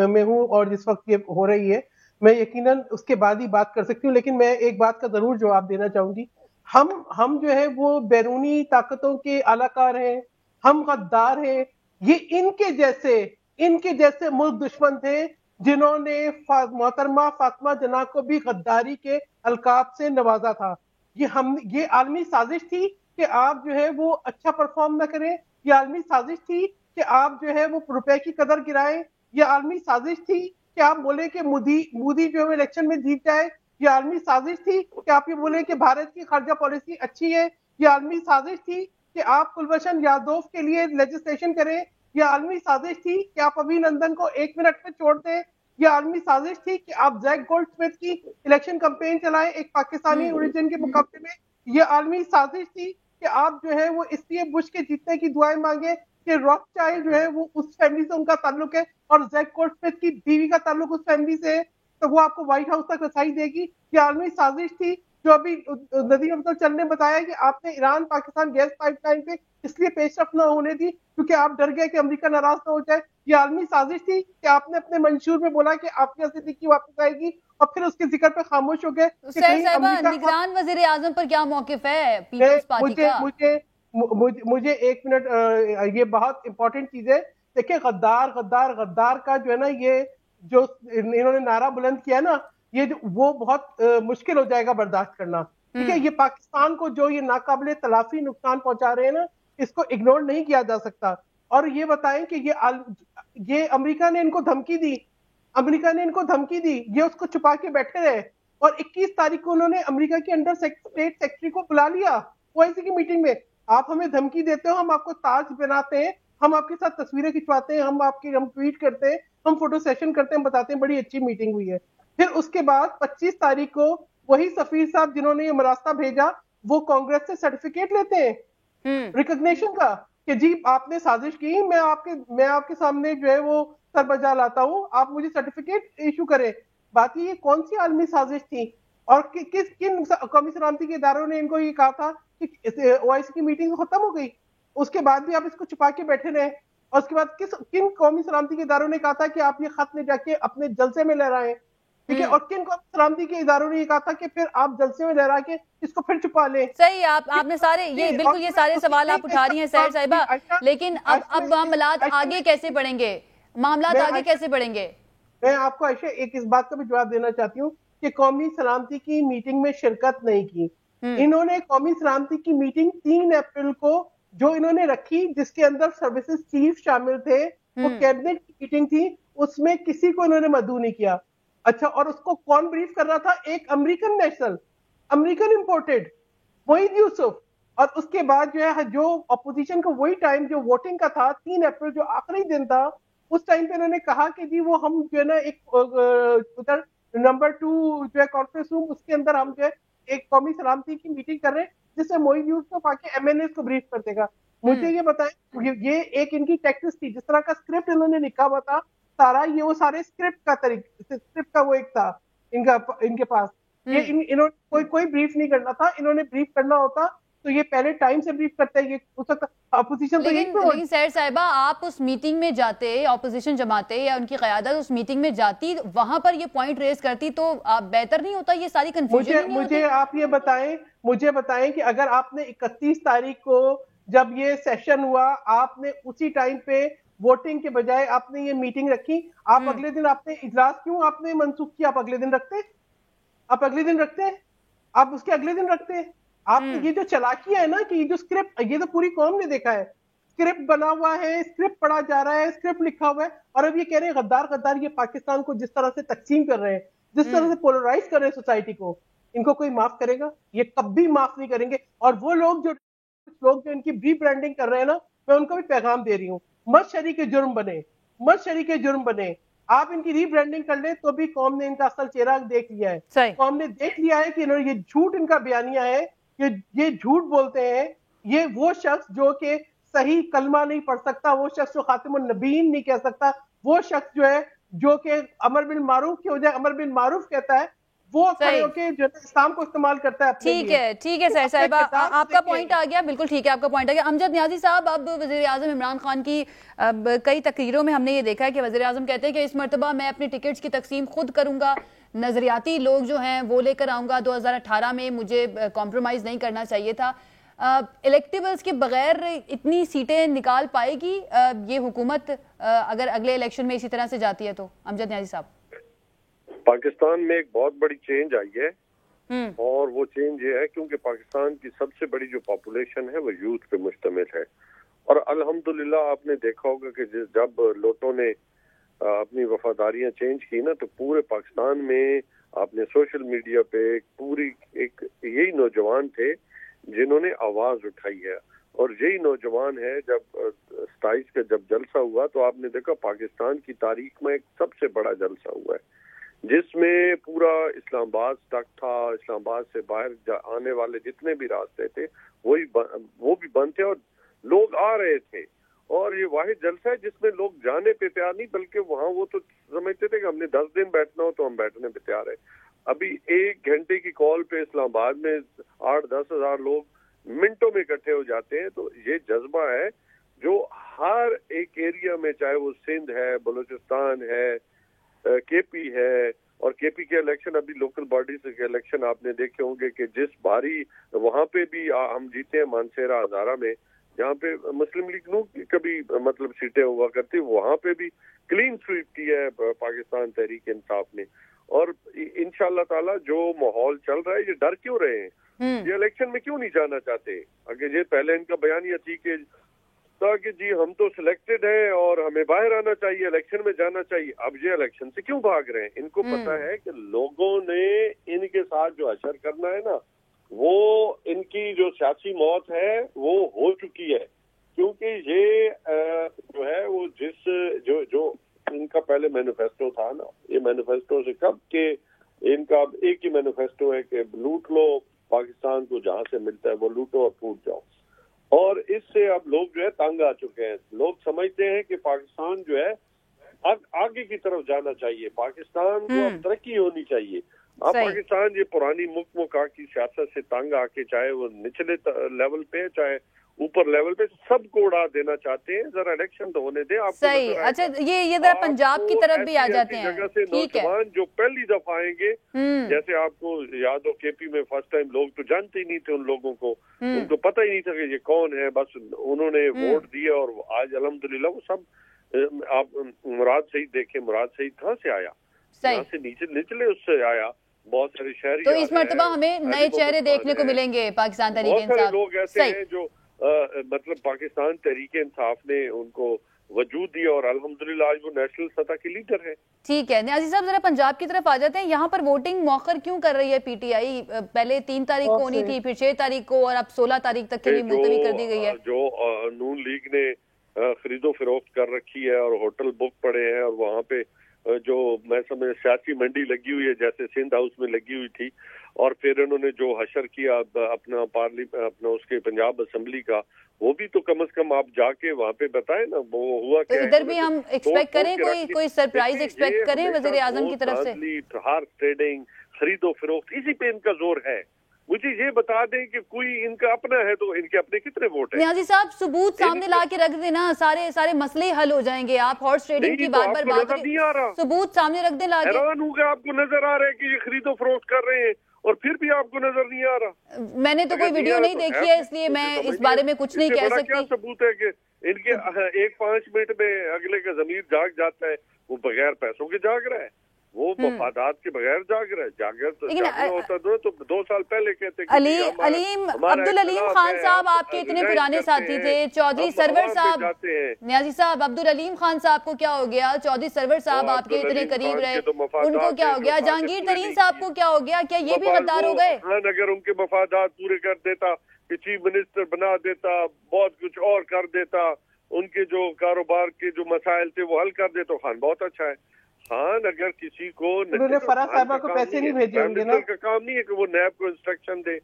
में हूँ और जिस वक्त ये हो रही है मैं यकीनन उसके बाद ही बात कर सकती हूँ। लेकिन मैं एक बात का जरूर जवाब देना चाहूंगी। हम जो है वो बैरूनी ताकतों के आलाकार हैं, हम गद्दार हैं। ये इनके जैसे मुल्क दुश्मन थे जिन्होंने मोहतरमा फातिमा जना को भी गद्दारी के अलकाब से नवाजा था। ये आलमी साजिश थी कि आप जो है वो अच्छा परफॉर्म न करें। ये आलमी साजिश थी कि आप जो है वो रुपए की कदर गिराएं। ये आलमी साजिश थी कि आप बोले कि मोदी जो है इलेक्शन में जीत जाए। ये आलमी साजिश थी कि आप ये बोले कि भारत की खारजा पॉलिसी अच्छी है। ये आलमी साजिश थी कि आप कुलभूषण यादव के लिए लेजिस्लेशन करें। ये आलमी साजिश थी कि आप अभिनंदन को 1 मिनट में छोड़ दें। ये आलमी साजिश थी कि आप जैक गोल्डस्मिथ की इलेक्शन कैंपेन चलाएं एक पाकिस्तानी ओरिजिन के मुकाबले में। ये आलमी साजिश थी कि आप जो है वो इसलिए बुश के जीतने की दुआएं मांगे कि रॉथस्चाइल्ड जो है वो उस फैमिली से उनका ताल्लुक है और जैक गोल्डस्मिथ की बीवी का ताल्लुक उस फैमिली से है, तो वो आपको व्हाइट हाउस तक रसाई देगी। ये आलमी साजिश थी जो अभी नदीम अफजल चंद ने बताया कि आपने ईरान पाकिस्तान गैस पाइपलाइन पे इसलिए पेशरफ न होने दी क्योंकि आप डर गए कि अमेरिका नाराज न हो जाए। ये आलमी साजिश थी कि आपने अपने मंशूर में बोला कि आपकी सिद्दीकी वापस आएगी और फिर उसके जिक्र पे खामोश हो गए। सैर साहिबा, निगरान वजीर आजम पर क्या मौकिफ है पीपल्स पार्टी का? मुझे 1 मिनट, ये बहुत इंपॉर्टेंट चीज है। देखिए गद्दार गद्दार गद्दार का जो है ना, ये जो इन्होंने नारा बुलंद किया ना, ये वो बहुत मुश्किल हो जाएगा बर्दाश्त करना। ठीक है, ये पाकिस्तान को जो ये नाकाबिले तलाफी नुकसान पहुंचा रहे हैं ना, इसको इग्नोर नहीं किया जा सकता। और ये बताएं कि ये अमेरिका ने इनको धमकी दी, अमेरिका ने इनको धमकी दी, ये उसको छुपा के बैठे रहे और 21 तारीख को उन्होंने अमेरिका के अंडर स्टेट सेक्रेटरी को बुला लिया ओआईसी की मीटिंग में। आप हमें धमकी देते हो, हम आपको ताज बनाते हैं, हम आपके साथ तस्वीरें खिंचवाते हैं, हम ट्वीट करते हैं, हम फोटो सेशन करते हैं, बताते हैं बड़ी अच्छी मीटिंग हुई है। फिर उसके बाद 25 तारीख को वही सफीर साहब जिन्होंने ये मरास्ता भेजा वो कांग्रेस से सर्टिफिकेट लेते हैं रिकॉग्निशन का कि जी आपने साजिश की, मैं आपके सामने जो है वो सर बजा लाता हूं, आप मुझे सर्टिफिकेट इशू करें। बात ये कौन सी आलमी साजिश थी और किन कौमी सलामती के इदारों ने इनको ये कहा था कि ओआईसी की मीटिंग खत्म हो गई, उसके बाद भी आप इसको छुपा के बैठे रहे। और उसके बाद किन कौमी सलामती के इदारों ने कहा था कि आप ये खत ले जाके अपने जलसे में लहराएं, ठीक है, और किन कौमी सलामती के इदारों ने ये कहा था कि फिर आप जलसे में लहरा के इसको फिर छुपा लें। सही, आपने सारे ये बिल्कुल ये सारे सवाल आप उठा रही हैं सैर साहिबा, लेकिन अब मामलात आगे कैसे बढ़ेंगे? मामलात आगे कैसे बढ़ेंगे? मैं आपको आयशा एक इस बात का भी जवाब देना चाहती हूँ कि कौमी सलामती की मीटिंग में शिरकत नहीं की। इन्होंने कौमी सलामती की मीटिंग 3 अप्रैल को जो इन्होंने रखी जिसके अंदर सर्विसेज चीफ शामिल थे, वो कैबिनेट की मीटिंग थी, उसमें किसी को इन्होंने मदऊ नहीं किया। अच्छा, और उसको कौन ब्रीफ कर रहा था? एक American national, American imported Moid Yusuf. और उसके बाद जो है जो अपोजिशन का वही टाइम जो वोटिंग का था 3 अप्रैल जो आखिरी दिन था, उस टाइम पे इन्होंने कहा कि जी वो हम जो है ना एक उधर नंबर 2 जो है कॉन्फ्रेंस रूम, उसके अंदर हम जो है एक कौमी सलामती की मीटिंग कर रहे हैं जिससे मोईद यूसुफ आके एमएनए को ब्रीफ कर देगा। मुझे ये बताएं, ये एक इनकी टैक्टिस थी, जिस तरह का स्क्रिप्ट इन्होंने लिखा हुआ था सारा, ये वो सारे स्क्रिप्ट का वो एक था इनके पास। ये इन्होंने कोई ब्रीफ नहीं करना था, इन्होंने ब्रीफ करना होता तो ये पहले टाइम से ब्रीफ करते हैं। ये हो सकता अपोजिशन तो लेकिन सैर साहिबा, आप उस मीटिंग में जाते, ऑपोजिशन जमाते या उनकी क़यादत उस मीटिंग में जाती, वहां पर ये पॉइंट रेज करती तो बेहतर नहीं होता? ये सारी कंफ्यूजन मुझे आप ये बताएं कि अगर आपने 31 तारीख को जब ये सेशन हुआ, आपने उसी टाइम पे वोटिंग के बजाय आपने ये मीटिंग रखी, आप अगले दिन आपने इजलास क्यों आपने मनसूख किया? आप अगले दिन रखते, आप उसके अगले दिन रखते। आपने ये जो चलाकियां है ना कि ये जो स्क्रिप्ट, ये तो पूरी कौम ने देखा है, स्क्रिप्ट बना हुआ है, स्क्रिप्ट पढ़ा जा रहा है, स्क्रिप्ट लिखा हुआ है, और अब ये कह रहे हैं गद्दार। ये पाकिस्तान को जिस तरह से तकसीम कर रहे हैं, जिस तरह से पोलराइज कर रहे हैं सोसाइटी को, इनको कोई माफ करेगा? ये कभी माफ नहीं करेंगे। और वो लोग जो इनकी रीब्रांडिंग कर रहे हैं ना, मैं उनको भी पैगाम दे रही हूँ, मत शरीके जुर्म बने। आप इनकी रीब्रांडिंग कर ले तो भी कौम ने इनका असल चेहरा देख लिया है। कौम ने देख लिया है कि इन्होंने ये झूठ इनका बयानिया है, ये झूठ बोलते हैं। ये वो शख्स जो कि सही कलमा नहीं पढ़ सकता, वो शख्स जो खातिमुन नबीन नहीं कह सकता, वो शख्स जो है जो कि अमर बिल मारूफ की हो जाए अमर बिल मारूफ कहता है, वो खड़े होकर जो इस्लाम को इस्तेमाल करता है। ठीक है सर साहिबा, आपका पॉइंट आ गया, बिल्कुल ठीक है, आपका पॉइंट आ गया। अमजद नियाजी साहब, अब वज़ीर आज़म इमरान खान की कई तकरीरों में हमने ये देखा है कि वज़ीर आज़म कहते हैं कि इस मरतबा मैं अपनी टिकट्स की तकसीम खुद करूंगा, नजरियाती लोग जो हैं वो लेकर आऊंगा, 2018 में मुझे कॉम्प्रोमाइज नहीं करना चाहिए था। इलेक्टेबल्स के बगैर इतनी सीटें निकाल पाएगी ये हुकूमत अगर अगले इलेक्शन में इसी तरह से जाती है तो? अमजद नियाजी साहब, पाकिस्तान में एक बहुत बड़ी चेंज आई है और वो चेंज ये है क्योंकि पाकिस्तान की सबसे बड़ी जो पॉपुलेशन है वो यूथ पे मुश्तमिल है। और अल्हम्दुलिल्लाह आपने देखा होगा कि जब लोटों ने अपनी वफादारियां चेंज की ना, तो पूरे पाकिस्तान में आपने सोशल मीडिया पे एक यही नौजवान थे जिन्होंने आवाज उठाई है। और यही नौजवान है, जब 27 का जब जलसा हुआ तो आपने देखा पाकिस्तान की तारीख में एक सबसे बड़ा जलसा हुआ है जिसमें पूरा इस्लामाबाद तक था, इस्लामाबाद से बाहर आने वाले जितने भी रास्ते थे वो भी बंद थे और लोग आ रहे थे। और ये वाहिद जलसा है जिसमें लोग जाने पे तैयार नहीं, बल्कि वहाँ वो तो समझते थे कि हमने 10 दिन बैठना हो तो हम बैठने पे तैयार है। अभी 1 घंटे की कॉल पे इस्लामाबाद में 8-10 हजार लोग मिनटों में इकट्ठे हो जाते हैं। तो ये जज्बा है जो हर एक एरिया में, चाहे वो सिंध है, बलूचिस्तान है, केपी है, और केपी के इलेक्शन अभी लोकल बॉडीज के इलेक्शन आपने देखे होंगे कि जिस भारी वहां पे भी हम जीते हैं मानसेरा हजारा में, जहाँ पे मुस्लिम लीग नून की कभी मतलब सीटें हुआ करती, वहां पे भी क्लीन स्वीप की है पाकिस्तान तहरीक इंसाफ ने। और इंशाअल्लाह ताला जो माहौल चल रहा है, ये डर क्यों रहे हैं, ये इलेक्शन में क्यों नहीं जाना चाहते? अगर ये पहले इनका बयान ये थी कि जी हम तो सिलेक्टेड हैं और हमें बाहर आना चाहिए, इलेक्शन में जाना चाहिए, अब ये इलेक्शन से क्यों भाग रहे हैं? इनको पता है कि लोगों ने इनके साथ जो असर करना है ना, वो इनकी जो सियासी मौत है वो हो चुकी है। क्योंकि ये जो है वो जो इनका पहले मैनिफेस्टो था ना, ये मैनिफेस्टो से कब के इनका एक ही मैनिफेस्टो है कि लूट लो पाकिस्तान को, जहां से मिलता है वो लूटो और फूट जाओ। और इससे अब लोग जो है तंग आ चुके हैं। लोग समझते हैं कि पाकिस्तान जो है आगे की तरफ जाना चाहिए, पाकिस्तान को अब तरक्की होनी चाहिए। अब पाकिस्तान ये पुरानी मुक्का की सियासत से तंग आके, चाहे वो निचले लेवल पे चाहे ऊपर लेवल पे, सबको उड़ा देना चाहते हैं। जरा इलेक्शन तो होने दे आपको। सही, अच्छा ये जरा पंजाब की तरफ भी आ जाते हैं। जगह से नौजवान जो पहली दफा आएंगे, जैसे आपको याद हो केपी में फर्स्ट टाइम लोग तो जानते ही नहीं थे उन लोगों को, उनको पता ही नहीं था कि ये कौन है, बस उन्होंने वोट दिया। और आज अल्हम्दुलिल्लाह वो सब आप मुराद सईद देखे, मुराद सईद कहाँ से आया, यहाँ से निचले उससे आया। बहुत सारे शहरी, तो इस मर्तबा हमें नए चेहरे देखने को मिलेंगे पाकिस्तान तहरीक इंसाफ। बहुत सारे लोग ऐसे हैं जो मतलब पाकिस्तान तहरीक इंसाफ ने उनको वजूद दिया और अल्हम्दुलिल्लाह आज वो नेशनल सतह की लीडर है। ठीक है न्याजी साहब, जरा पंजाब की तरफ आ जाते हैं। यहाँ पर वोटिंग मौखर क्यों कर रही है पीटीआई? पहले 3 तारीख को होनी थी, फिर 6 तारीख को, और अब 16 तारीख तक के लिए मुलतवी कर दी गई है। जो नून लीग ने खरीदो फरोख्त कर रखी है और होटल बुक पड़े हैं, और वहाँ पे जो मैं समझ सियासी मंडी लगी हुई है जैसे सिंध हाउस में लगी हुई थी, और फिर उन्होंने जो हशर किया अपना उसके पंजाब असेंबली का, वो भी तो कम से कम आप जाके वहाँ पे बताएं ना वो हुआ क्या। तो इधर भी हम एक्सपेक्ट करें, कोई सरप्राइज एक्सपेक्ट करें वज़ीर आज़म की तरफ से? ट्रेडिंग, खरीदो फरोख्त, इसी पे इनका जोर है। मुझे ये बता दें कि कोई इनका अपना है तो इनके अपने कितने वोट हैं? न्याजी साहब, सबूत सामने ला के रख देना, सारे मसले हल हो जाएंगे। आप हॉर्स ट्रेडिंग की बात पर बात करें, सबूत सामने रख दे ला के। हैरान हो गया, आपको नजर आ रहा है कि ये खरीदो फरोख्त कर रहे हैं और फिर भी आपको नजर नहीं आ रहा। मैंने तो कोई वीडियो नहीं देखी है, इसलिए मैं इस बारे में कुछ नहीं कह सकती। क्या सबूत है कि इनके 1-5 मिनट में अगले का जमीर जाग जाता है, वो बगैर पैसों के जाग रहा है, वो मफादात के बगैर जाग रहा है। जागर तो होता तो 2 साल पहले कहते अब्दुल अलीम खान साहब आपके इतने पुराने साथी थे, चौधरी सरवर साहब, न्याजी साहब अब्दुल अलीम खान साहब को क्या हो गया? चौधरी सरवर साहब आपके इतने करीब रहे, उनको क्या हो गया? जहांगीर तरीन साहब को क्या हो गया? क्या ये भी गद्दार हो गए? अगर उनके मफादात पूरे कर देता, चीफ मिनिस्टर बना देता, बहुत कुछ और कर देता, उनके जो कारोबार के जो मसाइल थे वो हल कर देता, खान बहुत अच्छा है। खान अगर किसी को फराज साहबा को पैसे नहीं भेजे होंगे ना, का काम नहीं है कि वो नैब को इंस्ट्रक्शन दे।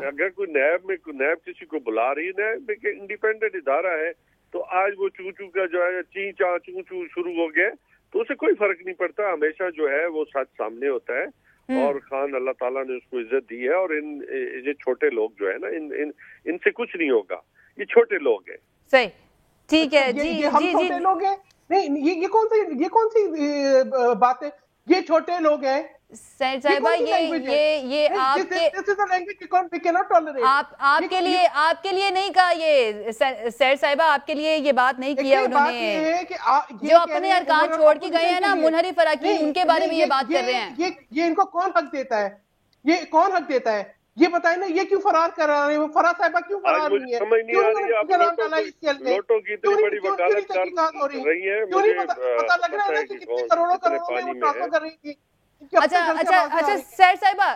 अगर कोई नैब किसी को बुला रही है, नैब एक इंडिपेंडेंट इदारा है, तो आज वो चू चू का जो है ची चा चू चू शुरू हो गया, तो उसे कोई फर्क नहीं पड़ता। हमेशा जो है वो सच सामने होता है और खान अल्लाह ताला ने उसको इज्जत दी है। और ये छोटे लोग जो है ना, इनसे कुछ नहीं होगा, ये छोटे लोग हैं। सही, ठीक है जी। ये हम छोटे लोग हैं? नहीं, ये कौन सी बात है? ये छोटे लोग हैं सैयद साहिबा, ये आपके लिए नहीं कहा, ये सैयद साहिबा आपके लिए ये बात नहीं किया उन्होंने। जो अपने अरकान छोड़ के गए हैं ना मुनहरिफ अरकान, उनके बारे में ये बात कर रहे हैं। ये इनको कौन हक देता है? ये कौन हक देता है? ये बताए ना, ये क्यों फरार करा रहे हैं? फरार साहिबा क्यों फरार नहीं है? समझ नहीं आ रही है। लोटों की इतनी बड़ी वकालत कर रही है, मुझे पता लग रहा है कि कितने करोड़ों में वो ट्रांसफर कर रही थी। अच्छा सैयद साहिबा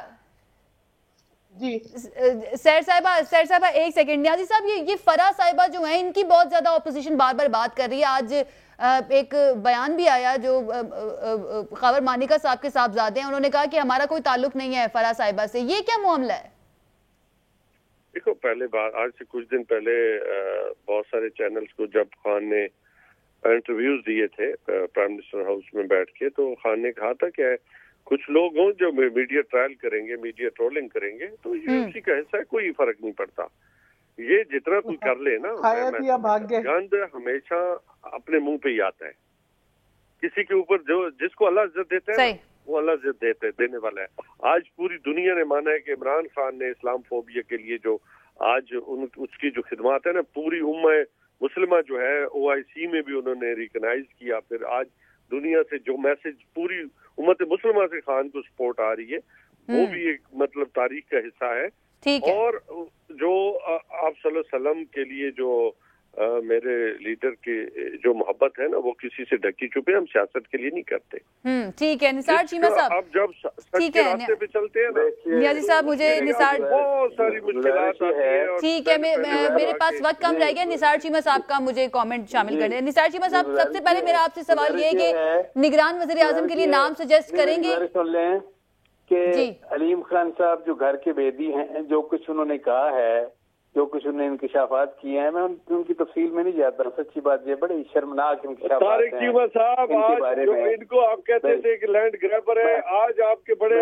जी, सैयद साहिबा एक सेकंड। न्याजी साहब, ये फराह साहिबा जो है, इनकी बहुत ज्यादा ऑपोजिशन बार बार बात कर रही है। आज एक बयान भी आया जो खबर मानिका साहब के साहबजादे हैं, उन्होंने कहा कि हमारा कोई ताल्लुक नहीं है फराह साहिबा से। ये क्या मामला है? देखो, पहले बात, आज से कुछ दिन पहले बहुत सारे चैनल्स को जब खान ने इंटरव्यूज दिए थे प्राइम मिनिस्टर हाउस में बैठ के, तो खान ने कहा था कि कुछ लोग हों जो मीडिया ट्रायल करेंगे, मीडिया ट्रोलिंग करेंगे, तो ये उसी का हिस्सा है, कोई फर्क नहीं पड़ता। ये जितना कोई कर ले ना, गंद हमेशा अपने मुंह पे ही आता है। किसी के ऊपर जो जिसको अल्लाह इज्जत देता है वो अल्लाह इज्जत देने वाला है। आज पूरी दुनिया ने माना है कि इमरान खान ने इस्लामफोबिया के लिए जो आज उसकी जो खिदमत है ना, पूरी उम्मा मुस्लिमा जो है OIC में भी उन्होंने रिकॉग्नाइज किया। फिर आज दुनिया से जो मैसेज पूरी उम्मत मुस्लिमा से खान को सपोर्ट आ रही है, वो भी एक मतलब तारीख का हिस्सा है। और जो आप सल्लल्लाहु अलैहि वसल्लम के लिए जो मेरे लीडर की जो मोहब्बत है ना, वो किसी से ढकी छुपे हम सियासत के लिए नहीं करते। ठीक है निसार चीमा साहब, अब जब सच के रास्ते पे चलते हैं ना नियाजी साहब, मुझे निसार बहुत सारी मुश्किलात आती है। ठीक है, मेरे पास वक्त कम रह गया। निसार चीमा साहब का मुझे कमेंट शामिल कर दें। निसार चीमा साहब, सबसे पहले मेरा आपसे सवाल ये है कि निगरान वज़ीर आज़म के लिए नाम सजेस्ट करेंगे? कि अलीम खान साहब जो घर के बेदी हैं, जो कुछ उन्होंने कहा है, जो कुछ उन्होंने इंकिशाफात किए हैं, मैं उनकी तफसील में नहीं जाता। सच्ची बात ये बड़े शर्मनाक इंकिशाफात हैं साहब। आज जो इनको आप कहते थे कि लैंड ग्रैबर है, आज आपके बड़े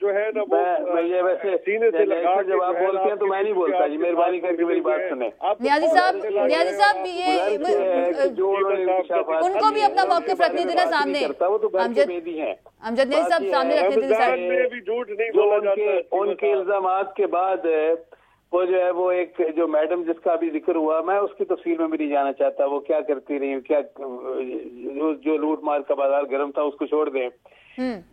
जो है ना, मैं ये वैसे सीने से लगा जब आप बोलते हैं तो मैं नहीं बोलता जी, मेहरबानी करके मेरी बात सुने। नियाजी साहब ये उनको भी अपना मौक़िफ़ रखने देना सामने। अमजद नियाजी साहब सामने रखने देना। भी झूठ नहीं बोला जाता। उनके इल्जामात के बाद वो जो है, वो एक जो मैडम जिसका अभी जिक्र हुआ, मैं उसकी तफसील में भी नहीं जाना चाहता। वो क्या करती रही, क्या जो लूट मार का बाजार गर्म था उसको छोड़ दें।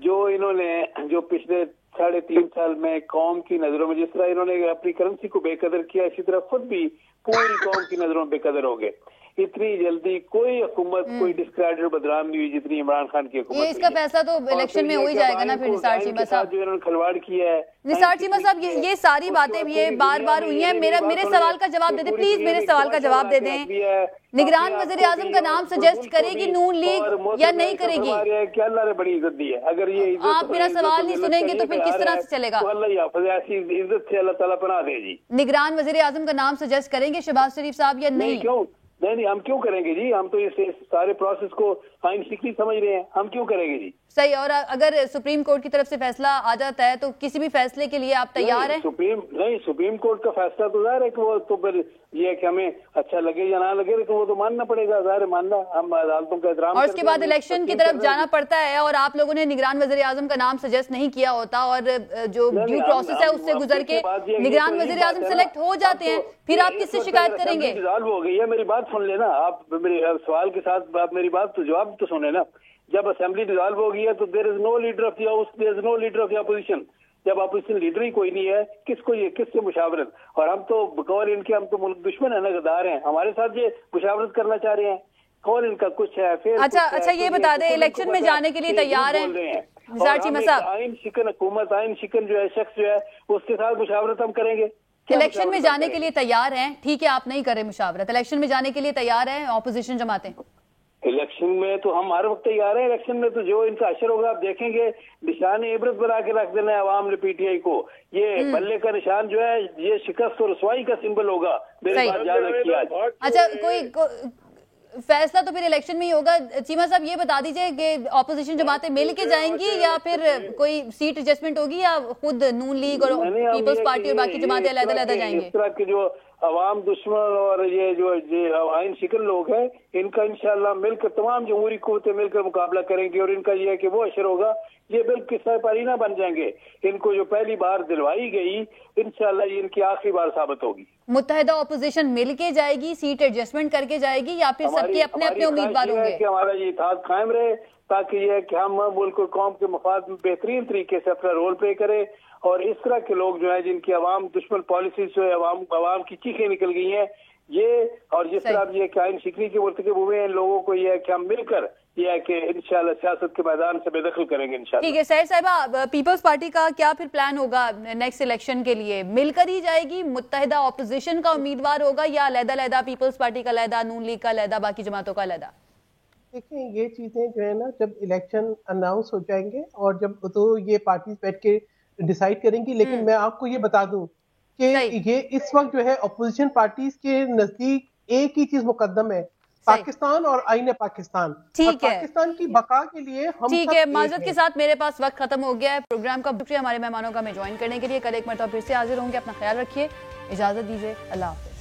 जो इन्होंने जो पिछले 3.5 साल में कौम की नजरों में जिस तरह इन्होंने अपनी करेंसी को बेकदर किया, इसी तरह खुद भी पूरी कौम की नजरों में बेकदर हो गए। इतनी जल्दी कोई हुकूमत, कोई डिस्क्रेडिट बदनाम नहीं हुई जितनी इमरान खान की हुकूमत। ये इसका फैसला तो इलेक्शन में हो ही जाएगा ना फिर। निसार चीमा साहब जो इन्होंने खिलवाड़ किया है, निसार चीमा साहब, ये सारी बातें ये बार हुई हैं। मेरे सवाल का जवाब दे दें प्लीज, मेरे सवाल का जवाब दे दें। निगरान वज़ीर आज़म का नाम सजेस्ट करेगी नून लीग या नहीं करेगी? क्या अल्लाह ने बड़ी इज्जत दी है। अगर ये आप मेरा सवाल नहीं सुनेंगे तो फिर किस तरह से चलेगा? ऐसी इज्जत से अल्लाह ताला पनाह दे जी। निगरान वज़ीर आज़म का नाम सजेस्ट करेंगे शहबाज शरीफ साहब या नहीं? क्यों नहीं, हम क्यों करेंगे जी? हम तो इस सारे प्रोसेस को आइन शिकली समझ रहे हैं, हम क्यों करेंगे जी? सही। और अगर सुप्रीम कोर्ट की तरफ से फैसला आ जाता है तो किसी भी फैसले के लिए आप तैयार हैं? सुप्रीम कोर्ट का फैसला तो जाहिर है कि वो तो फिर ये है कि हमें अच्छा लगे या ना लगे, लेकिन वो तो मानना पड़ेगा, जाहिर मानना, हम अदालतों का एहतराम। और उसके बाद इलेक्शन की तरफ जाना पड़ता है और आप लोगों ने निगरान वज़ीर आज़म का नाम सजेस्ट नहीं किया होता और जो ड्यू प्रोसेस है उससे गुजर के निगरान वज़ीर आज़म सेलेक्ट हो जाते हैं, फिर आप किससे शिकायत करेंगे? रिजॉल्व हो गई है, मेरी बात सुन लेना आप, मेरे सवाल के साथ आप मेरी बात तो जवाब तो सुने ना। जब असेंबली डिसॉल्व हो गई है तो there is no leader of the house, there is no leader of the opposition. जब अपोजिशन लीडर ही कोई नहीं है, किससे मुशावरत? और हम तो बकौल इनके, हम तो मुल्क दुश्मन है ना, गद्दार हैं, हमारे साथ ये मुशावरत करना चाह रहे हैं। कौन इनका कुछ है फिर? अच्छा ये बता दें, इलेक्शन में जाने के लिए तैयार हैं निसार चीमा साहब? आइन शिकन हुकूमत, आइन शिकन जो है शख्स जो है, उसके साथ मुशावरत हम करेंगे। इलेक्शन में जाने के लिए तैयार हैं? ठीक है, आप नहीं करें मुशावरत, इलेक्शन में जाने के लिए तैयार हैं ऑपोजिशन जमातें? इलेक्शन में तो हम हर वक्त तैयार हैं। इलेक्शन में तो जो इनका असर होगा आप देखेंगे, निशान इबरत बना के रख देना है अवाम ने PTI को। ये बल्ले का निशान जो है, ये शिकस्त और रसवाई का सिंबल होगा। मेरे पास याद रखिए आज। अच्छा फैसला तो फिर इलेक्शन में ही होगा। चीमा साहब ये बता दीजिए कि ऑपोजिशन जमातें मिल के जाएंगी या फिर कोई सीट एडजस्टमें होगी या खुद नून लीग और पीपल्स पार्टी और बाकी जमातें अलग-अलग जाएंगे? इस तरह के जो अवाम दुश्मन और ये जो आइन शिकन लोग हैं, इनका इंशाल्लाह मिलकर तमाम जमहूरी कुव्वतें मिलकर मुकाबला करेंगी और इनका ये है कि वो अशर होगा, ये बिल्कुल किस्सा पारी ना बन जाएंगे। इनको जो पहली बार दिलवाई गई इंशाल्लाह ये इनकी आखिरी बार साबित होगी। मुत्तहिदा ऑपोजिशन मिल के जाएगी, सीट एडजस्टमेंट करके जाएगी या फिर सबके अपने अपने उम्मीदवार होंगे? कि हमारा ये इत्तेहाद कायम रहे ताकि ये कि हम मुल्क और कौम के मफाद में बेहतरीन तरीके से अपना रोल प्ले करें और इस तरह के लोग जो है जिनकी अवाम दुश्मन पॉलिसी से अवाम की चीखें निकल गई हैं, ये और जिस तरह ये कि आइन शिकनी के मुर्तकिब हुए हैं, इन लोगों को ये है कि हम मिलकर ये है कि इंशाल्लाह सियासत के मैदान से बेदखल करेंगे इंशाल्लाह। ठीक है सैयद साहिबा, पीपल्स पार्टी का क्या फिर प्लान होगा नेक्स्ट इलेक्शन के लिए? मिलकर ही जाएगी, मुत्तहिदा ऑपोजिशन का उम्मीदवार होगा या अलग-अलग, पीपल्स पार्टी का अलग, नून लीग का अलग, बाकी जमातों का अलग? देखिए ये चीजें जो है ना जब इलेक्शन अनाउंस हो जाएंगे और जब तो ये पार्टीज बैठ के डिसाइड करेंगी, लेकिन मैं आपको ये बता दूं कि ये इस वक्त जो है अपोजिशन पार्टीज के नजदीक एक ही चीज मुकद्दम है, पाकिस्तान और आईन पाकिस्तान। ठीक है, पाकिस्तान की बका के लिए हम ठीक है। माजरत के साथ मेरे पास वक्त खत्म हो गया है। प्रोग्राम का शुक्रिया हमारे मेहमानों का हमें ज्वाइन करने के लिए। कल एक मरतबा फिर से हाजिर होंगे। अपना ख्याल रखिए, इजाजत दीजिए, अल्लाह हाफिज।